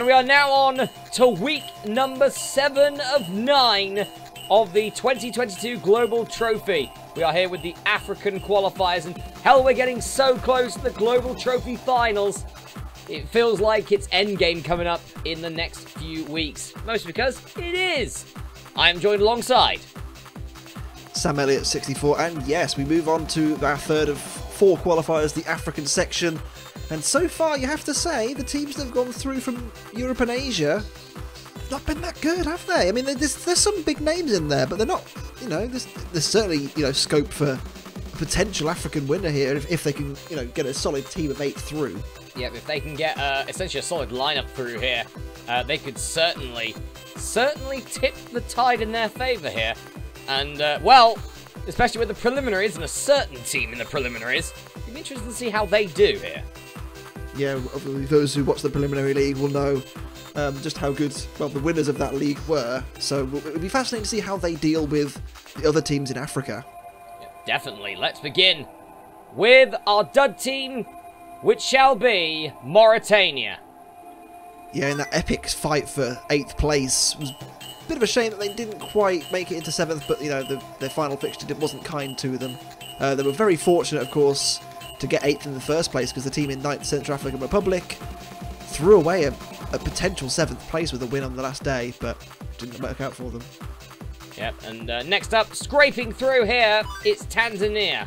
And we are now on to week number 7 of 9 of the 2022 Global Trophy. We are here with the African Qualifiers, and hell, we're getting so close to the Global Trophy finals. It feels like it's endgame coming up in the next few weeks. Mostly because it is. I am joined alongside Sam Elliott, 64, and yes, we move on to our third of 4 qualifiers, the African section. And so far, you have to say, the teams that have gone through from Europe and Asia have not been that good, have they? I mean, there's some big names in there, but they're not, you know, there's certainly, you know, scope for a potential African winner here if they can, you know, get a solid team of 8 through. Yeah, if they can get essentially a solid lineup through here, they could certainly tip the tide in their favour here. And, well, especially with the preliminaries and a certain team in the preliminaries, it'd be interesting to see how they do here. Yeah, those who watch the preliminary league will know just how good, well, the winners of that league were. So it would be fascinating to see how they deal with the other teams in Africa. Yeah, definitely. Let's begin with our dud team, which shall be Mauritania. Yeah, in that epic fight for 8th place, it was a bit of a shame that they didn't quite make it into 7th, but, you know, their final fixture wasn't kind to them. They were very fortunate, of course, to get 8th in the first place, because the team in 9th Central African Republic threw away a potential 7th place with a win on the last day, but didn't work out for them. Yep, and next up, scraping through here, it's Tanzania.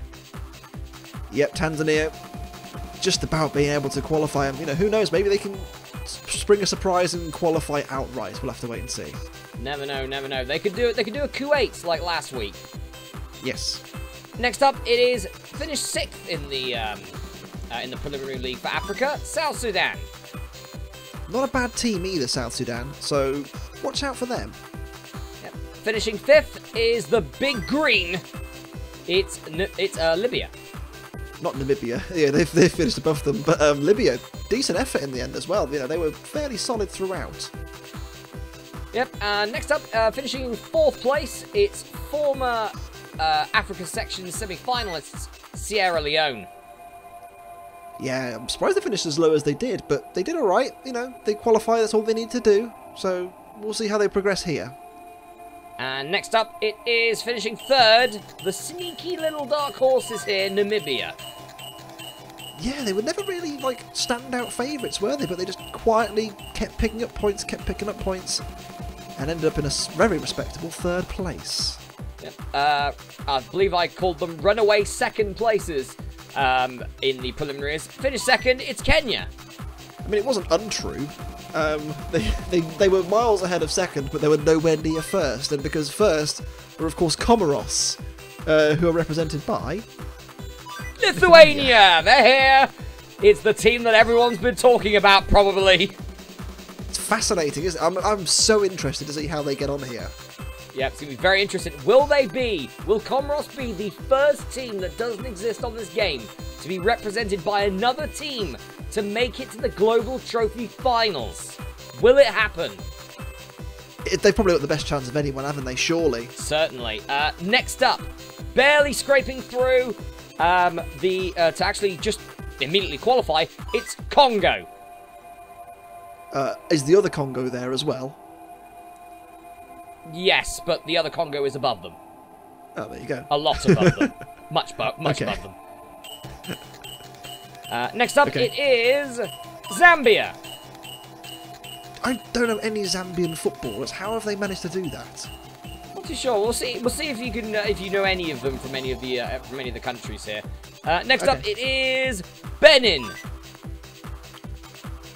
Yep, Tanzania, just about being able to qualify. You know, who knows, maybe they can spring a surprise and qualify outright. We'll have to wait and see. Never know, never know. They could do it. They could do a Kuwait like last week. Yes. Next up, it is finished 6th in the preliminary league for Africa, South Sudan. Not a bad team either, South Sudan. So watch out for them. Yep. Finishing 5th is the Big Green. It's Libya. Not Namibia. Yeah, they finished above them, but Libya, decent effort in the end as well. You know, they were fairly solid throughout. Yep. Next up, finishing in 4th place, it's former Africa section semi-finalists, Sierra Leone. Yeah, I'm surprised they finished as low as they did, but they did all right. You know, they qualify. That's all they need to do. So we'll see how they progress here. And next up, it is finishing 3rd, the sneaky little dark horses here, Namibia. Yeah, they were never really, like, standout favourites, were they? But they just quietly kept picking up points, and ended up in a very respectable 3rd place. Yep. I believe I called them runaway 2nd places in the preliminaries. Finished 2nd, it's Kenya. I mean, it wasn't untrue. They were miles ahead of 2nd, but they were nowhere near 1st. And because 1st were, of course, Comoros, who are represented by Lithuania. They're here. It's the team that everyone's been talking about, probably. It's fascinating, isn't it? I'm so interested to see how they get on here. Yeah, it's going to be very interesting. Will Comoros be the first team that doesn't exist on this game to be represented by another team to make it to the Global Trophy finals? Will it happen? They've probably got the best chance of anyone, haven't they? Surely. Certainly. Next up, barely scraping through to actually just immediately qualify, it's Congo. Is the other Congo there as well? Yes, but the other Congo is above them. Oh, there you go. A lot above them. Much above them. Next up, it is Zambia. I don't know any Zambian footballers. How have they managed to do that? Not too sure. We'll see. We'll see if you can, if you know any of them from any of the countries here. Next up, it is Benin.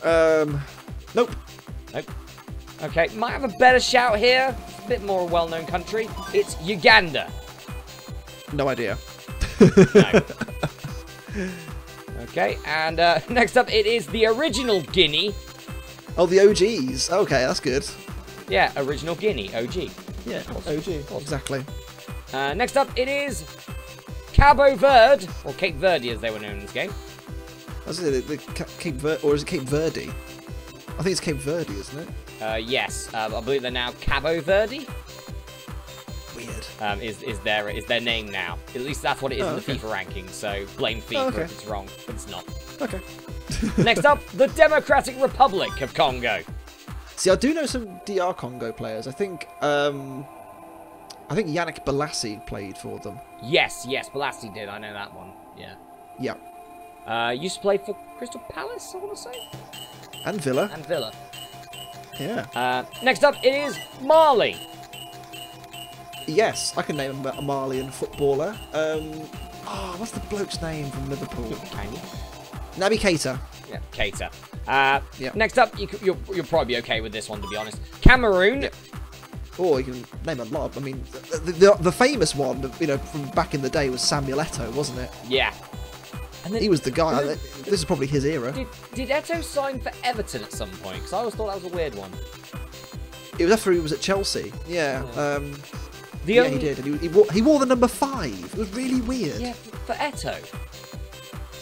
Nope. Okay, might have a better shout here. It's a bit more well-known country. It's Uganda. No idea. No. Okay, and next up it is the original Guinea. Oh, the OGs. Okay, that's good. Yeah, original Guinea, OG. Yeah, OG, exactly. Next up it is Cabo Verde, or Cape Verde as they were known in this game. That's it, Cape Verde, or is it Cape Verde? I think it's Cape Verde, isn't it? Yes, I believe they're now Cabo Verde. Weird. Is their name now? At least that's what it is in the FIFA rankings. So blame FIFA if it's wrong, but it's not. Okay. Next up, the Democratic Republic of Congo. See, I do know some DR Congo players. I think Yannick Balassi played for them. Yes, Balassi did. I know that one. Yeah. Yeah. Used to play for Crystal Palace, I want to say. And Villa. Yeah. Next up, it is Mali. Yes, I can name a Malian footballer. What's the bloke's name from Liverpool? Naby Keita. Yeah, Keita. Yeah. Next up, you'll probably be okay with this one, to be honest. Cameroon. Yeah. Oh, you can name a lot. I mean, the famous one, you know, from back in the day was Samuel Eto'o, wasn't it? Yeah. And then, he was the guy. This is probably his era. Did Eto'o sign for Everton at some point? Because I always thought that was a weird one. It was after he was at Chelsea. Yeah. Yeah. He did. And he wore the number 5. It was really weird. Yeah, for Eto'o.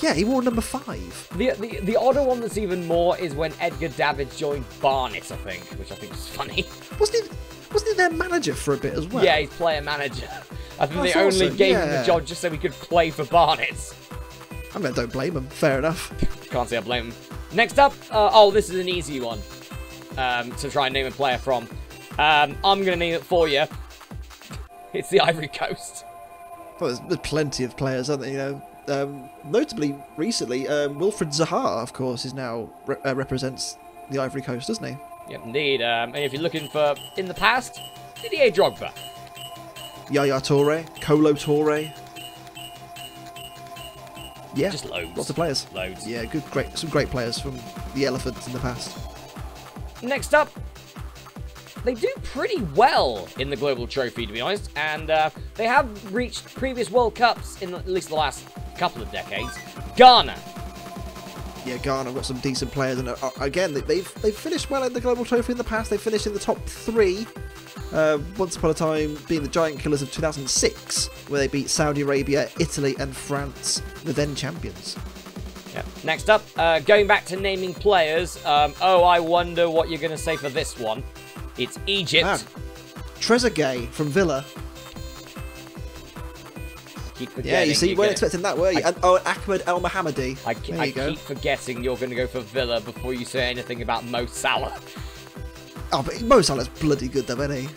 Yeah, he wore number 5. The odder one that's even more is when Edgar Davids joined Barnet, I think, which I think is funny. Wasn't he their manager for a bit as well? Yeah, he's player manager. I think they only gave him the job just so he could play for Barnet. I mean, don't blame him. Fair enough. Can't say I blame him. Next up, this is an easy one to try and name a player from. I'm going to name it for you. It's the Ivory Coast. Well, there's plenty of players, aren't there? You know, notably recently, Wilfried Zaha, of course, is now represents the Ivory Coast, doesn't he? Yep, indeed. And if you're looking for in the past, Didier Drogba, Yaya Toure, Kolo Toure. Yeah, just loads. Lots of players. Loads. Yeah, some great players from the Elephants in the past. Next up, they do pretty well in the Global Trophy, to be honest, and they have reached previous World Cups in at least the last couple of decades. Ghana. Yeah, Ghana got some decent players, and again, they've finished well in the Global Trophy in the past. They finished in the top 3. Once upon a time, being the Giant Killers of 2006, where they beat Saudi Arabia, Italy, and France, the then champions. Yep. Next up, going back to naming players. I wonder what you're going to say for this one. It's Egypt. Trezeguet from Villa. Keep forgetting. Yeah, you see, you weren't expecting that, were you? And Ahmed El Mohammadi. I keep forgetting you're going to go for Villa before you say anything about Mo Salah. Oh, but Mo Salah's bloody good, though, isn't he?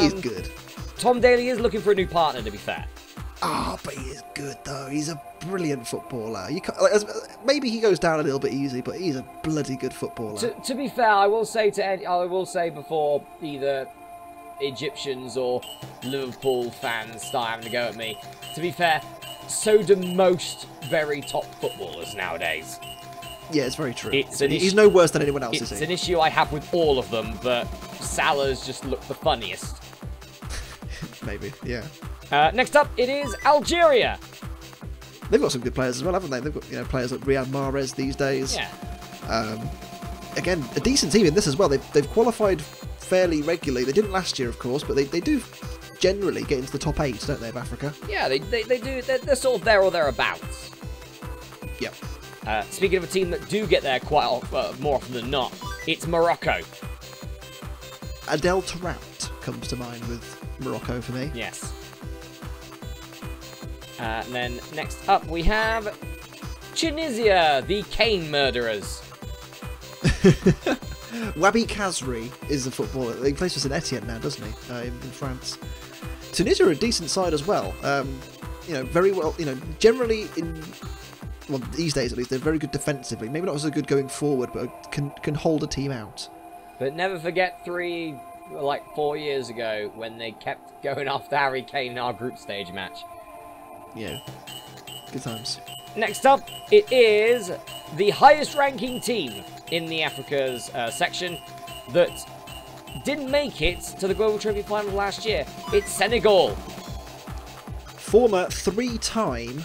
He is good. Tom Daley is looking for a new partner, to be fair. But he is good, though. He's a brilliant footballer. You can't, maybe he goes down a little bit easy, but he's a bloody good footballer. To be fair, I will say before either Egyptians or Liverpool fans start having to go at me, to be fair, so do most very top footballers nowadays. Yeah, it's very true. He's no worse than anyone else, is he? It's an issue I have with all of them, but Salah's just looked the funniest. Maybe, yeah. Next up, it is Algeria. They've got some good players as well, haven't they? They've got players like Riyad Mahrez these days. Yeah. Again, a decent team in this as well. They've qualified fairly regularly. They didn't last year, of course, but they do generally get into the top 8, don't they, of Africa? Yeah, they do. They're sort of there or thereabouts. Yep. Speaking of a team that do get there quite more often than not, it's Morocco. Adel Taarabt comes to mind with Morocco for me. Yes. And then next up we have Tunisia, the cane murderers. Wabi Kazri is a footballer. He plays for Saint Etienne now, doesn't he? In France. Tunisia are a decent side as well. Very well. Generally these days at least, they're very good defensively. Maybe not so good going forward, but can hold a team out. But never forget 4 years ago when they kept going after Harry Kane in our group stage match. Yeah, good times. Next up, it is the highest ranking team in the Africa's section that didn't make it to the Global Trophy Final last year. It's Senegal. Former 3-time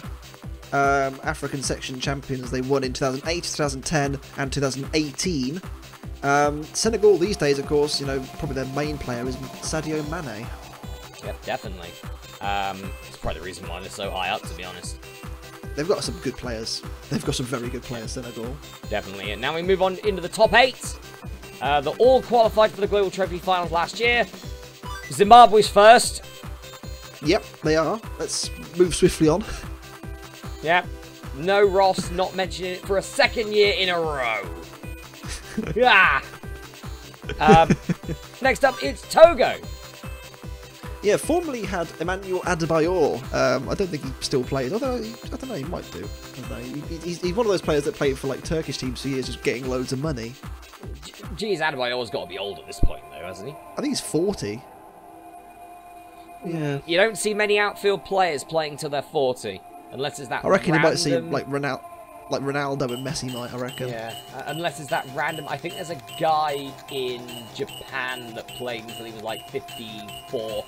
African section champions. They won in 2008, 2010 and 2018. Senegal these days, of course, probably their main player is Sadio Mane. Yep, definitely. It's probably the reason why they're so high up, to be honest. They've got some good players. They've got some very good players, Senegal. Definitely. And now we move on into the top 8. They're all qualified for the Global Trophy Finals last year. Zimbabwe's first. Yep, they are. Let's move swiftly on. Yep. No Ross not mentioning it for a second year in a row. Ah! Next up, it's Togo. Yeah, formerly had Emmanuel Adebayor. I don't think he still plays. Although I don't know, he might do. I don't know. He's one of those players that played for like Turkish teams for years, just getting loads of money. Geez, Adebayor's got to be old at this point, though, hasn't he? I think he's 40. Yeah. You don't see many outfield players playing till they're 40, unless it's that. I reckon random... you might see like Ronaldo and Messi might. I reckon. Yeah, unless it's that random. I think there's a guy in Japan that played until he was like 54.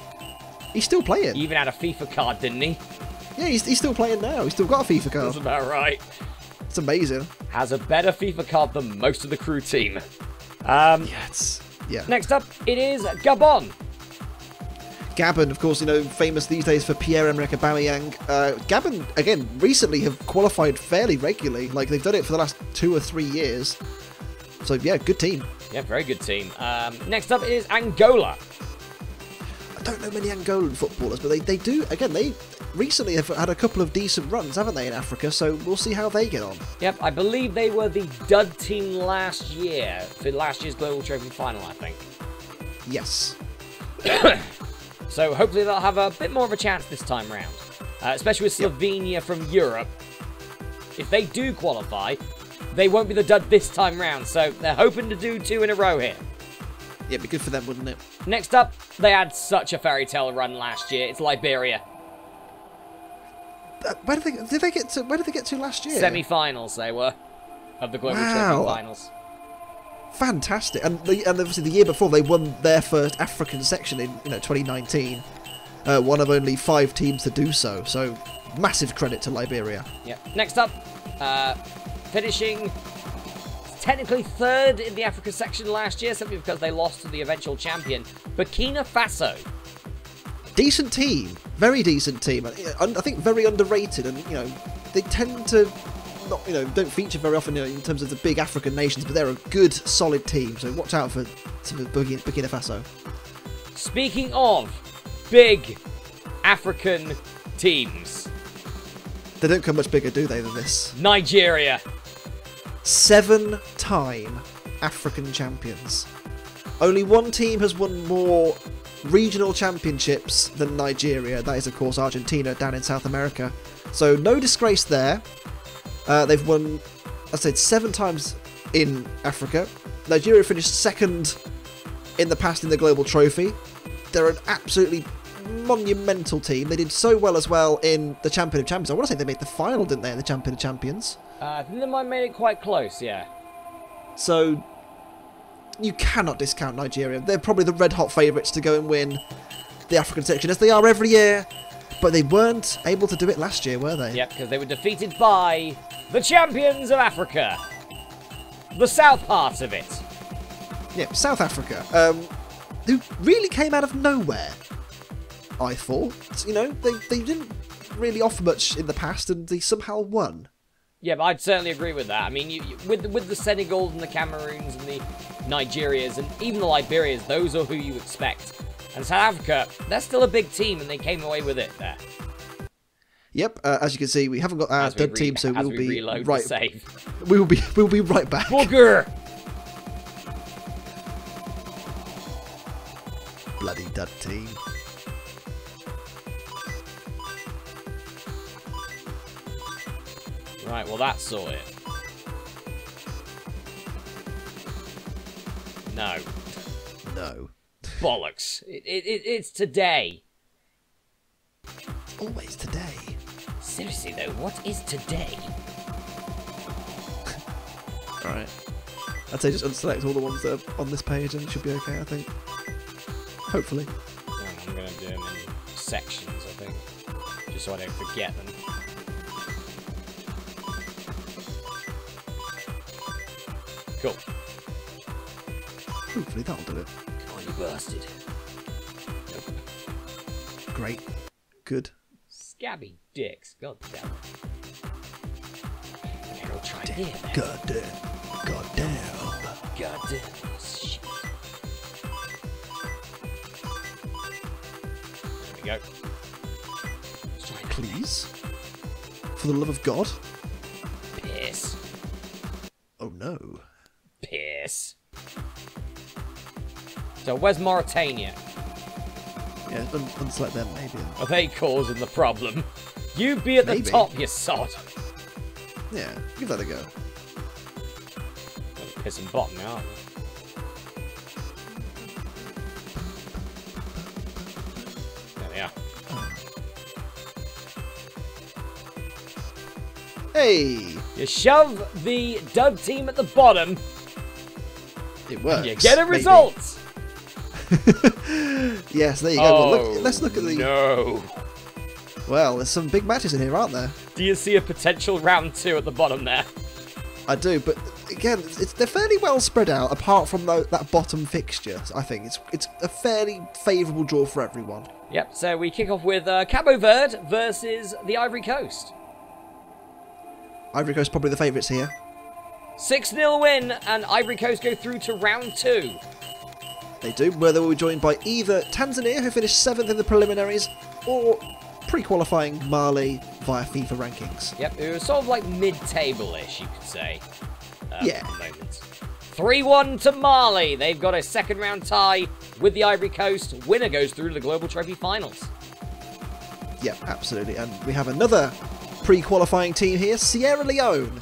He's still playing. He even had a FIFA card, didn't he? Yeah, he's still playing now. He's still got a FIFA card. That's about right. It's amazing. Has a better FIFA card than most of the crew team. Yeah. Next up, it is Gabon. Gabon, of course, famous these days for Pierre-Emerick Aubameyang. Gabon, again, recently have qualified fairly regularly. Like, they've done it for the last 2 or 3 years. So, yeah, good team. Yeah, very good team. Next up is Angola. I don't know many Angolan footballers, but they do, again, they recently have had a couple of decent runs, haven't they, in Africa? So we'll see how they get on. Yep, I believe they were the dud team last year, for last year's Global Trophy final, I think. Yes. So hopefully they'll have a bit more of a chance this time round, especially with Slovenia from Europe. If they do qualify, they won't be the dud this time round, so they're hoping to do 2 in a row here. Yeah, it'd be good for them, wouldn't it? Next up, they had such a fairy tale run last year. It's Liberia. Where did they get to last year? Semi-finals they were of the Global Trophy finals. Fantastic, and obviously the year before they won their first African section in 2019. One of only 5 teams to do so. So massive credit to Liberia. Yep. Next up, finishing technically 3rd in the Africa section last year, simply because they lost to the eventual champion, Burkina Faso. Decent team, very decent team. I think very underrated, and they tend to not don't feature very often in terms of the big African nations, but they're a good, solid team. So watch out for Burkina Faso. Speaking of big African teams, they don't come much bigger, do they, than this? Nigeria. 7-time African champions. Only one team has won more regional championships than Nigeria. That is, of course, Argentina down in South America. So no disgrace there. They've won, I said, 7 times in Africa. Nigeria finished 2nd in the past in the Global Trophy. They're an absolutely monumental team. They did so well as well in the Champion of Champions. I want to say they made the final, didn't they, in the Champion of Champions? I think they might have made it quite close, yeah. So you cannot discount Nigeria. They're probably the red-hot favourites to go and win the African section, as they are every year. But they weren't able to do it last year, were they? Yep, because they were defeated by the champions of Africa. The south part of it. Yeah, South Africa. Who really came out of nowhere, I thought. They didn't really offer much in the past, and they somehow won. Yeah, but I'd certainly agree with that. I mean, with the Senegals and the Cameroons and the Nigerias and even the Liberias, those are who you expect. And South Africa, they're still a big team, and they came away with it there. Yep, as you can see, we haven't got our dud team, so we'll be right. Save. We'll be right back. Booger! Bloody dud team. Right, well that's sorted. No. No. Bollocks. It's today. Always today. Seriously though, what is today? Alright. I'd say just unselect all the ones that are on this page and it should be okay, I think. Hopefully. I'm going to do them in sections, I think. Just so I don't forget them. Cool. Hopefully that'll do it. Come on, you bastard. Nope. Great. Good. Scabby dicks. God damn it. Okay, we'll try here then. God damn. God damn. God damn. Shit. There we go. Let's try Please. For the love of God. Piss. Oh no. Piss. So where's Mauritania? Yeah, unselect them, maybe. Are they causing the problem? You be at the top, you sod. Yeah, give that a go. Pissing bottom now, aren't they? There they are. Hey! You shove the dud team at the bottom. It works. And you get a result. Yes, there you go. Oh, well, let's look at the... No. Well, there's some big matches in here, aren't there? Do you see a potential round 2 at the bottom there? I do, but again, they're fairly well spread out, apart from that bottom fixture. I think it's a fairly favourable draw for everyone. Yep, so we kick off with Cabo Verde versus the Ivory Coast. Ivory Coast probably the favourites here. 6-0 win, and Ivory Coast go through to round 2. They do, where they will be joined by either Tanzania, who finished 7th in the preliminaries, or pre-qualifying Mali via FIFA rankings. Yep, it was sort of like mid-table-ish, you could say. Yeah. At the moment. 3-1 to Mali. They've got a second-round tie with the Ivory Coast. Winner goes through to the Global Trophy Finals. Yep, absolutely. And we have another pre-qualifying team here, Sierra Leone,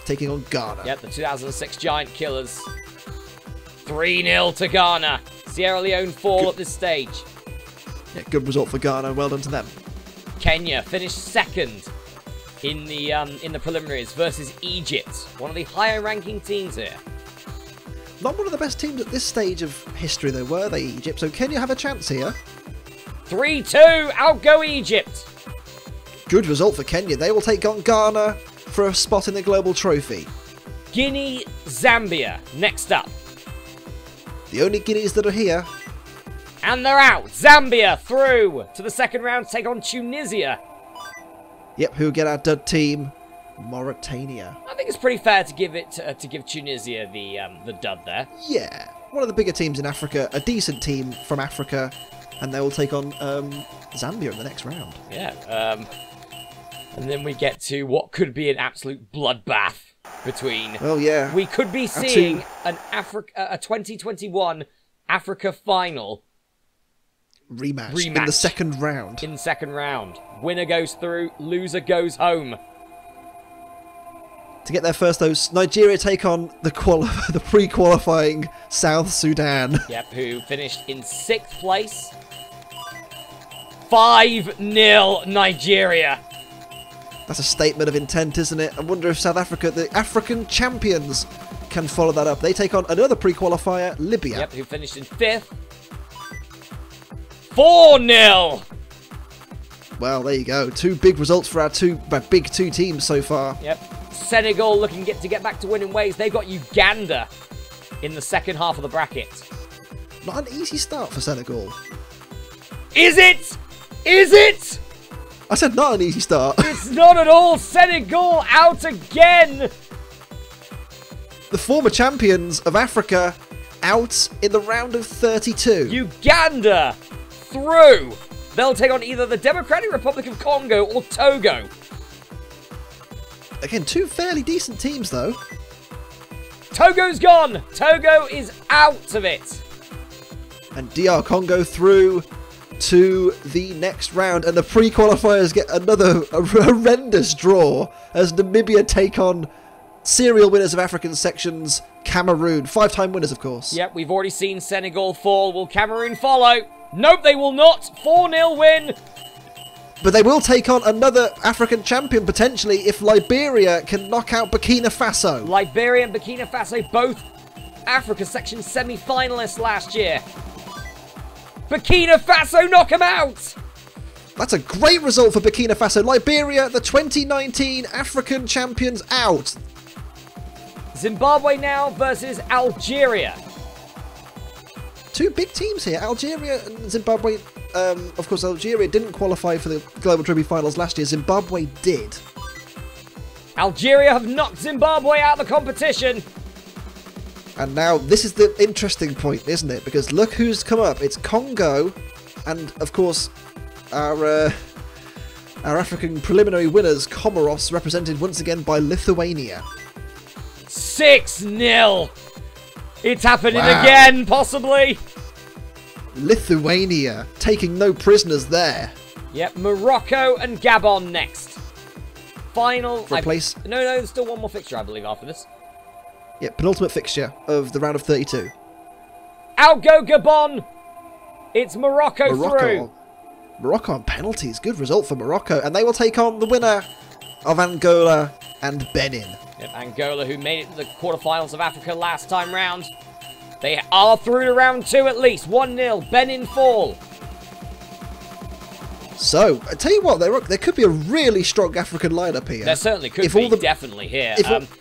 taking on Ghana. Yep, the 2006 Giant Killers. 3-0 to Ghana. Sierra Leone fall at this stage. Yeah, good result for Ghana. Well done to them. Kenya finished 2nd in the preliminaries versus Egypt, one of the higher-ranking teams here. Not one of the best teams at this stage of history, though, were they, Egypt? So Kenya have a chance here. 3-2, out go Egypt. Good result for Kenya. They will take on Ghana for a spot in the Global Trophy. Guinea, Zambia, next up. The only Guineas that are here. And they're out. Zambia through to the second round to take on Tunisia. Yep, who get our dud team? Mauritania. I think it's pretty fair to give it to give Tunisia the dud there. Yeah, one of the bigger teams in Africa, a decent team from Africa, and they will take on Zambia in the next round. Yeah, and then we get to what could be an absolute bloodbath between. Well, yeah, we could be seeing a 2021 Africa final rematch in the second round. In the second round, winner goes through, loser goes home. To get there first, though, Nigeria take on the pre-qualifying South Sudan. Yep, who finished in 6th place. 5-0 Nigeria. That's a statement of intent, isn't it? I wonder if South Africa, the African champions, can follow that up. They take on another pre-qualifier, Libya. Yep, who finished in 5th. 4-0. Well, there you go. 2 big results for our big two teams so far. Yep. Senegal looking to get back to winning ways. They've got Uganda in the second half of the bracket. Not an easy start for Senegal. Is it? Is it? I said not an easy start. It's not at all. Senegal out again. The former champions of Africa out in the round of 32. Uganda through. They'll take on either the Democratic Republic of Congo or Togo. Again, 2 fairly decent teams, though. Togo's gone. Togo is out of it. And DR Congo through to the next round. And the pre-qualifiers get another horrendous draw as Namibia take on serial winners of African sections, Cameroon. 5-time winners, of course. Yep, we've already seen Senegal fall. Will Cameroon follow? Nope, they will not. 4-0 win. But they will take on another African champion, potentially, if Liberia can knock out Burkina Faso. Liberia and Burkina Faso, both Africa section semi-finalists last year. Burkina Faso knock them out. That's a great result for Burkina Faso. Liberia, the 2019 African champions, out. Zimbabwe now versus Algeria. 2 big teams here, Algeria and Zimbabwe. Of course, Algeria didn't qualify for the Global Trophy Finals last year. Zimbabwe did. Algeria have knocked Zimbabwe out of the competition. And now, this is the interesting point, isn't it? Because look who's come up. It's Congo and, of course, our African preliminary winners, Comoros, represented once again by Lithuania. 6-0. It's happening again, possibly. Lithuania taking no prisoners there. Yep, Morocco and Gabon next. Final. For a place. No, there's still one more fixture, I believe, after this. Yeah, penultimate fixture of the round of 32. Out go Gabon! It's Morocco through. Morocco on penalties. Good result for Morocco. And they will take on the winner of Angola and Benin. Yep, Angola, who made it to the quarterfinals of Africa last time round. They are through to round 2 at least. 1-0. Benin fall. So, I tell you what, there could be a really strong African lineup here. There certainly could be, definitely here.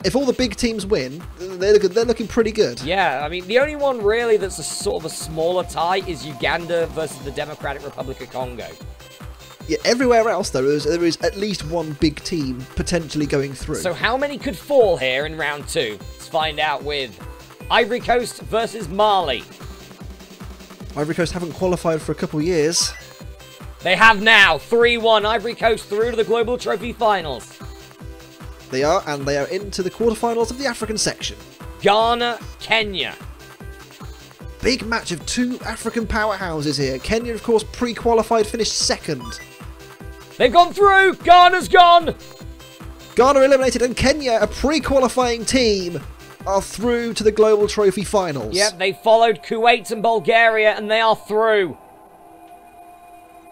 If all the big teams win, they're looking pretty good. Yeah, I mean, the only one really that's a sort of a smaller tie is Uganda versus the Democratic Republic of Congo. Yeah, everywhere else, though, there is at least one big team potentially going through. So how many could fall here in round 2? Let's find out with Ivory Coast versus Mali. Ivory Coast haven't qualified for a couple of years. They have now. 3-1. Ivory Coast through to the Global Trophy Finals. They are, and they are into the quarterfinals of the African section. Ghana, Kenya. Big match of two African powerhouses here. Kenya, of course, pre-qualified, finished second. They've gone through. Ghana's gone. Ghana eliminated, and Kenya, a pre-qualifying team, are through to the Global Trophy Finals. Yep, they followed Kuwait and Bulgaria, and they are through.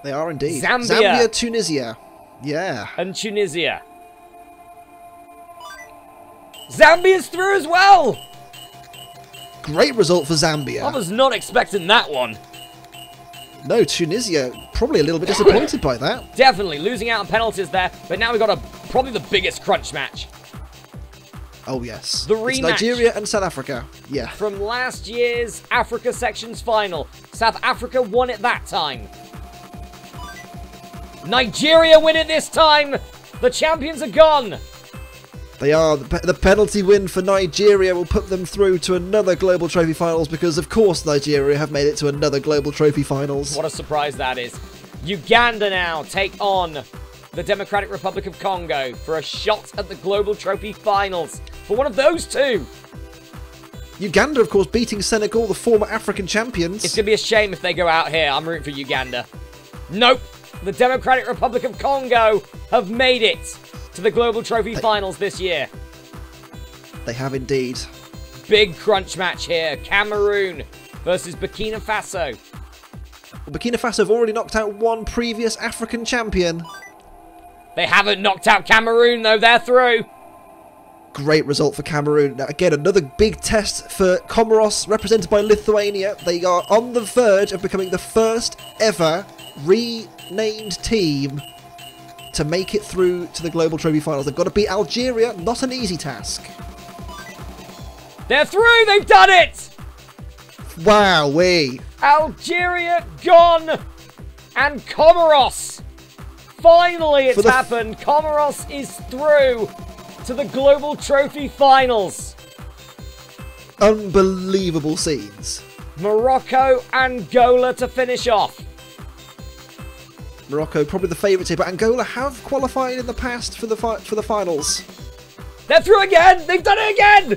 They are indeed. Zambia, Tunisia. Yeah. And Tunisia. Zambia's through as well. Great result for Zambia. I was not expecting that one. No, Tunisia probably a little bit disappointed by that. Definitely losing out on penalties there, but now we've got probably the biggest crunch match. Oh yes. The rematch. It's Nigeria and South Africa. Yeah. From last year's Africa Sections final. South Africa won it that time. Nigeria win it this time. The champions are gone. They are. The penalty win for Nigeria will put them through to another Global Trophy Finals because, of course, Nigeria have made it to another Global Trophy Finals. What a surprise that is. Uganda now take on the Democratic Republic of Congo for a shot at the Global Trophy Finals. For one of those two. Uganda, of course, beating Senegal, the former African champions. It's going to be a shame if they go out here. I'm rooting for Uganda. Nope. The Democratic Republic of Congo have made it to the Global Trophy Finals this year. They have indeed. Big crunch match here. Cameroon versus Burkina Faso. Burkina Faso have already knocked out one previous African champion. They haven't knocked out Cameroon, though. They're through. Great result for Cameroon. Now, again, another big test for Comoros, represented by Lithuania. They are on the verge of becoming the first ever renamed team to make it through to the Global Trophy Finals. They've got to beat Algeria. Not an easy task. They're through. They've done it. Wowee. Algeria gone. And Comoros. Finally, it's happened. Comoros is through to the Global Trophy Finals. Unbelievable scenes. Morocco, Angola to finish off. Morocco probably the favourites here, but Angola have qualified in the past for the finals. They're through again. They've done it again.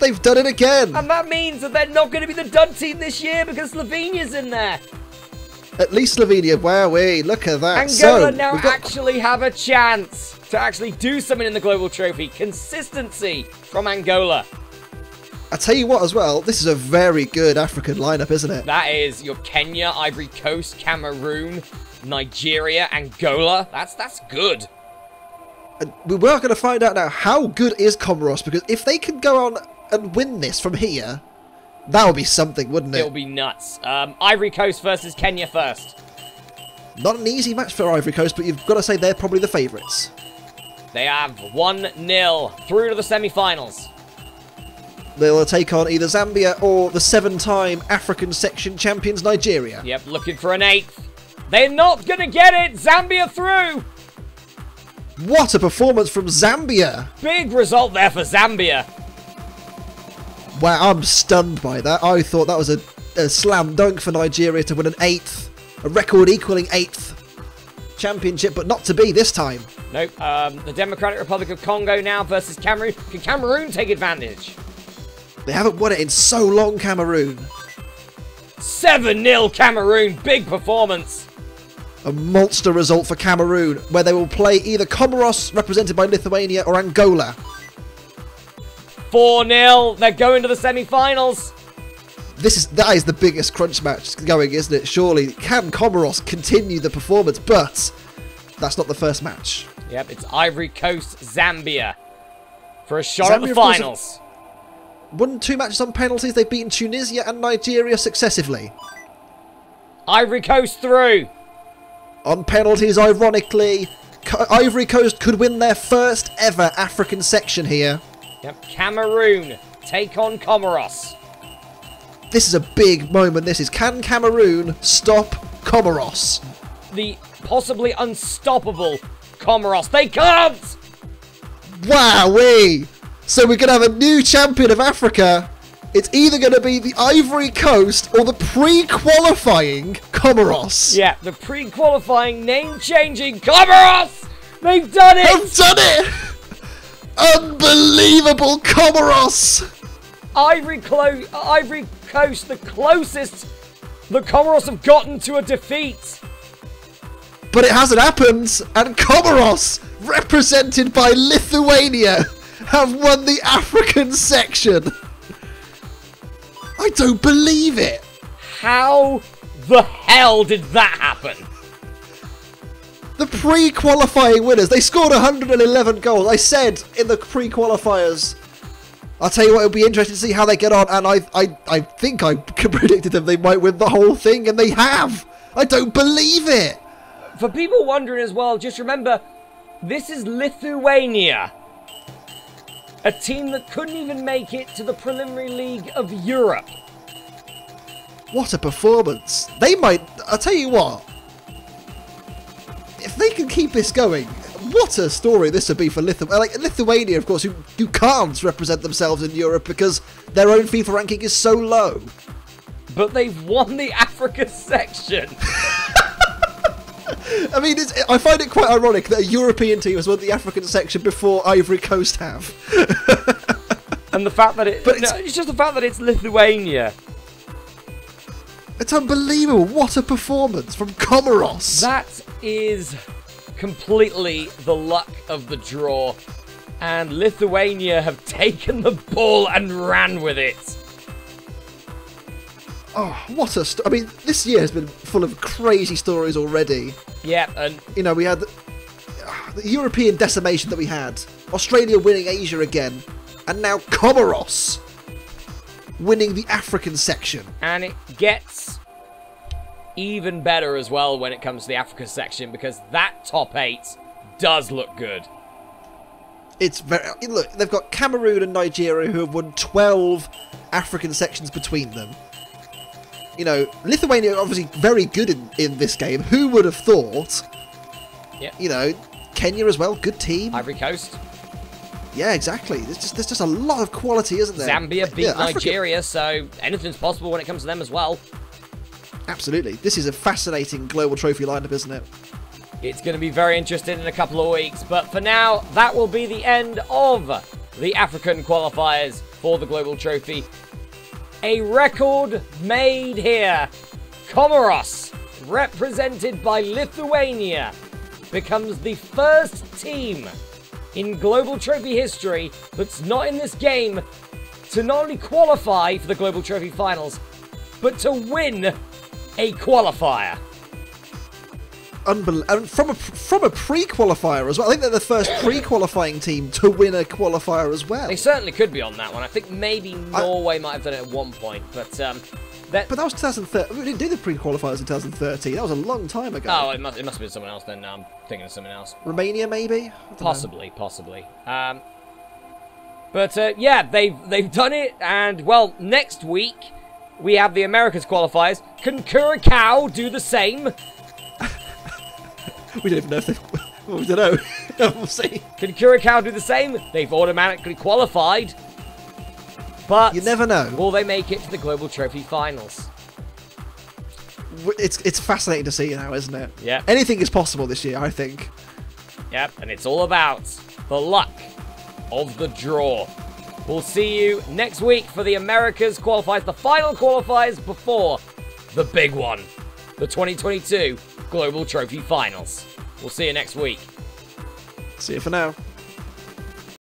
They've done it again. And that means that they're not going to be the dud team this year because Slovenia's in there. At least Slovenia. Wowee, look at that. Angola now actually have a chance to actually do something in the Global Trophy. Consistency from Angola. I tell you what as well, this is a very good African lineup, isn't it? That is your Kenya, Ivory Coast, Cameroon, Nigeria, Angola. That's good. And we were going to find out now how good is Comoros, because if they can go on and win this from here, that would be something, wouldn't it? It'll be nuts. Ivory Coast versus Kenya first. Not an easy match for Ivory Coast, but you've got to say they're probably the favourites. They have 1-0 through to the semi-finals. They'll take on either Zambia or the 7-time African section champions Nigeria. Yep, looking for an 8th. They're not going to get it. Zambia through. What a performance from Zambia. Big result there for Zambia. Wow, I'm stunned by that. I thought that was a slam dunk for Nigeria to win an 8th. A record equaling 8th championship, but not to be this time. Nope. The Democratic Republic of Congo now versus Cameroon. Can Cameroon take advantage? They haven't won it in so long, Cameroon. 7-0 Cameroon. Big performance. A monster result for Cameroon, where they will play either Comoros, represented by Lithuania, or Angola. 4-0. They're going to the semi-finals. That is the biggest crunch match going, isn't it? Surely, can Comoros continue the performance? But that's not the first match. Yep, it's Ivory Coast, Zambia for a shot at the finals. Won 2 matches on penalties. They've beaten Tunisia and Nigeria successively. Ivory Coast through. On penalties, ironically, Ivory Coast could win their first ever African section here. Yep, Cameroon take on Comoros. This is a big moment. Can Cameroon stop Comoros? The possibly unstoppable Comoros. They can't! Wowee! So we're going to have a new champion of Africa. It's either going to be the Ivory Coast or the pre-qualifying Comoros. Yeah, the pre-qualifying name-changing Comoros! They've done it! They've done it! Unbelievable Comoros! Ivory Coast, the closest the Comoros have gotten to a defeat. But it hasn't happened, and Comoros, represented by Lithuania, have won the African section. I don't believe it. How the hell did that happen? The pre-qualifying winners, they scored 111 goals. I said in the pre-qualifiers, I'll tell you what, it'll be interesting to see how they get on, and I think I predicted them they might win the whole thing, and they have. I don't believe it. For people wondering as well, just remember, this is Lithuania. A team that couldn't even make it to the preliminary league of Europe. What a performance. They might, I'll tell you what, if they can keep this going, what a story this would be for Lithuania. Like, Lithuania, of course, who can't represent themselves in Europe because their own FIFA ranking is so low. But they've won the Africa section. I mean, I find it quite ironic that a European team has won the African section before Ivory Coast have. And the fact that it's just the fact that it's Lithuania. It's unbelievable. What a performance from Comoros. That is completely the luck of the draw. And Lithuania have taken the ball and ran with it. Oh, what a I mean, this year has been full of crazy stories already. Yeah, and you know, we had the European decimation that we had, Australia winning Asia again, and now Comoros winning the African section. And it gets even better as well when it comes to the Africa section, because that top 8 does look good. It's very look. They've got Cameroon and Nigeria who have won 12 African sections between them. You know, Lithuania are obviously very good in this game. Who would have thought? Yeah. You know, Kenya as well, good team. Ivory Coast. Yeah, exactly. There's just a lot of quality, isn't there? Zambia beat Nigeria, so anything's possible when it comes to them as well. Absolutely. This is a fascinating global trophy lineup, isn't it? It's going to be very interesting in a couple of weeks, but for now, that will be the end of the African qualifiers for the global trophy. A record made here. Comoros, represented by Lithuania, becomes the first team in global trophy history that's not in this game to not only qualify for the global trophy finals, but to win a qualifier. And from a pre-qualifier as well. I think they're the first pre-qualifying team to win a qualifier as well. They certainly could be on that one. I think maybe Norway might have done it at one point, but that was 2013. We didn't do the pre-qualifiers in 2013. That was a long time ago. Oh, it must have been someone else then. Now I'm thinking of something else. Romania, maybe? Possibly. But yeah, they've done it, and well, next week we have the Americas qualifiers. Can Curacao do the same? We don't even know if they... Well, we don't know. We'll see. Can Curacao do the same? They've automatically qualified. But you never know. Will they make it to the Global Trophy Finals? It's fascinating to see now, isn't it? Yeah. Anything is possible this year, I think. Yep, and it's all about the luck of the draw. We'll see you next week for the Americas qualifiers, the final qualifiers before the big one, the 2022 Global Trophy Finals. We'll see you next week. See you for now.